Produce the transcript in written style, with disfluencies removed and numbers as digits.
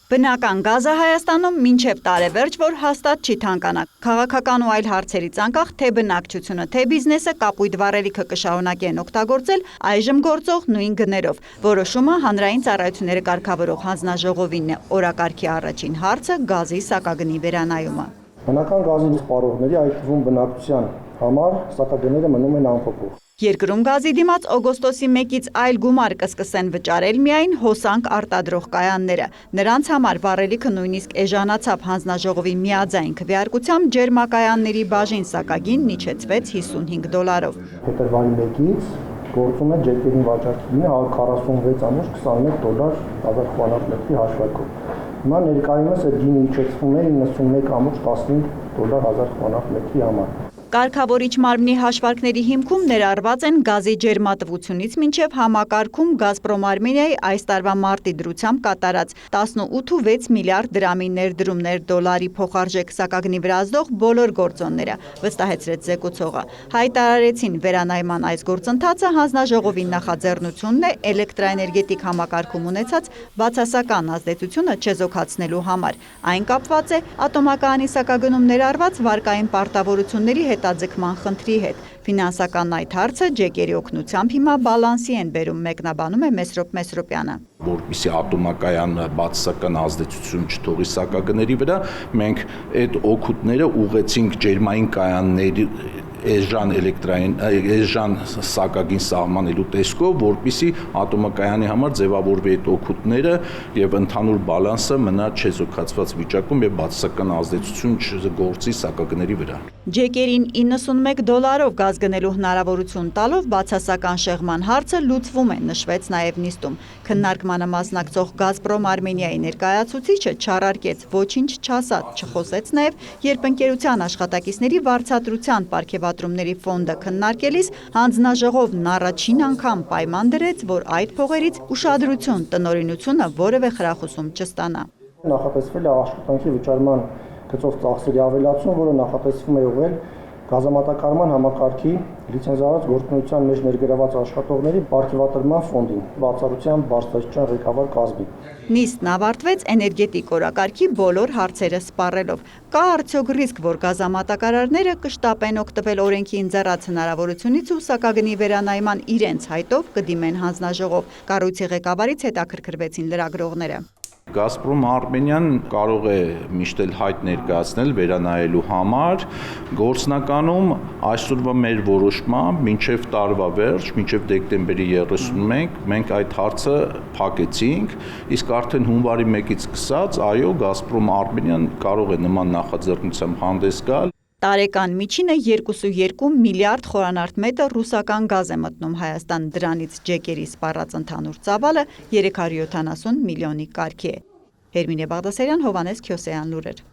Բնական գազը Հայաստանում մինչև տարեվերջ, որ հաստատ չի թանկանա։ Քաղաքական ու այլ հարցերից անկախ, թե բնակչությունը, թե բիզնեսը կապույտ վառելիքը կշարունակեն օգտագործել այժմ գործող նույն գներով։ Որոշումը հանրային ծառայությունները կարգավորող հանձնաժողովինն է։ Օրակարգի առաջին հարցը գազի սակագնի վերանայումը։ Բնական գազի սպառողների, այդ թվում բնակչության համար սակագները մնում են անփոփոխ։ Երկրում գազի դիմաց օգոստոսի 1-ից այլ գումար կսկսեն վճարել միայն հոսանք արտադրող կայանները։ Նրանց համար վառելիքը նույնիսկ էժանացավ հանձնաժողովի միաձայն քվեարկությամբ ջերմակայանների բաժին սակագինն իջեցվեց $55-ով։ Փետրվարի 1-ից գործում է ջեկերին վաճառքի գինը $146.21 1000 խորանարդի հաշվարկով։ Հիմա ներկայումս այդ գինը իջեցվում է $91.15 1000 խորանարդի համար։ Կարգավորիչ մարմնի հաշվարկների հիմքում ներառված են գազի ջերմատվությունից մինչև համակարգում Գազպրոմ Արմենիայի այս տարվա մարտի դրությամբ կատարած 18.6 միլիարդ դրամի ներդրումներ դոլարի փոխարժեք սակագնի վրա ազդող բոլոր գործոնները, վստահեցրեց զեկուցողը։ Հայտարարեցին վերանայման այս գործընթացը հանձնաժողովի նախաձեռնությունն է էլեկտրաէներգետիկ համակարգում ունեցած բացասական ազդեցությունը չեզոքացնելու համար։ Այն կապված է ատոմակայանի սակագնում ներառված վարկային պարտավորությունների հետաձգման խնդրի հետ։ Ֆինանսական այդ հարցը ջեկերի օգնությամբ հիմա բալանսի են բերում, մեկնաբանում է Մեսրոպ Մեսրոպյանը։ Որպեսզի ատոմակայանը բացասական ազդեցություն չթողի սակագների վրա, մենք այդ օգուտները ուղղեցինք ջերմային կայանների էժան սակագին սահմանելու տեսքով, որպեսզի ատոմակայանի համար ձևավորվի այդ օգուտները եւ ընդհանուր բալանսը մնա չեզոքացված վիճակում եւ բացասական ազդեցություն չգործի սակագների վրա։ Ջեկերին $91-ով գազ գնելու հնարավորություն տալով բացասական շեղման հարցը լուծվում է, նշվեց նաև նիստում։ Քննարկմանը մասնակցող Գազպրոմ Արմենիայի ներկայացուցիչը չառարկեց, ոչինչ չասաց, չխոսեց նաև, երբ ընկերության աշխատակիցների վարձատրության պարգևատրումների ֆոնդը քննարկելիս հանձնաժողովն առաջին անգամ պայման դրեց, որ այդ փողերից ուշադրություն տնօրինությունը որևէ խրախուսում չստանա։ Նախատեսվել է աշխատանքի վճարման գծով ծախսերի ավելացում, որը նախատեսվում է ուղղել գազամատակարարման համակարգի լիցենզիարված գործունեության մեջ ներգրաված աշխատողների պարգևատրման ֆոնդին, բացառությամբ բարձրաստիճան ղեկավար կազմի։ Նիստն ավարտվեց էներգետիկ օրակարգի բոլոր հարցերը սպառելով։ Կա արդյոք ռիսկ, որ գազամատակարարները կշտապեն օգտվել օրենքի ընձեռած հնարավորությունից ու սակագնի վերանայման իրենց հայտով կդիմեն հանձնաժողով։ Կառույցի ղեկավարից հետաքրքրվեցին լրագրողները։ Գազպրոմ Արմենիան կարող է միշտ էլ հայտ ներկայացնել վերանայելու համար, գործնականում այսօրվա մեր որոշմամբ մինչև տարվա վերջ, մինչև դեկտեմբերի 31 մենք այդ հարցը փակեցինք, իսկ արդեն հունվարի 1-ից սկսած, այո, Գազպրոմ Արմենիան կարող է նման նախաձեռնությամբ հանդես գալ։ Տարեկան միջինը 2.2 միլիարդ խորանարդ մետր ռուսական գազ է մտնում Հայաստան, դրանից ջեկերի սպառած ընդհանուր ծավալը 370 միլիոնի կարգի է։ Հերմինե Բաղդասարյան, Հովհաննես Քյոսեյան լուրեր։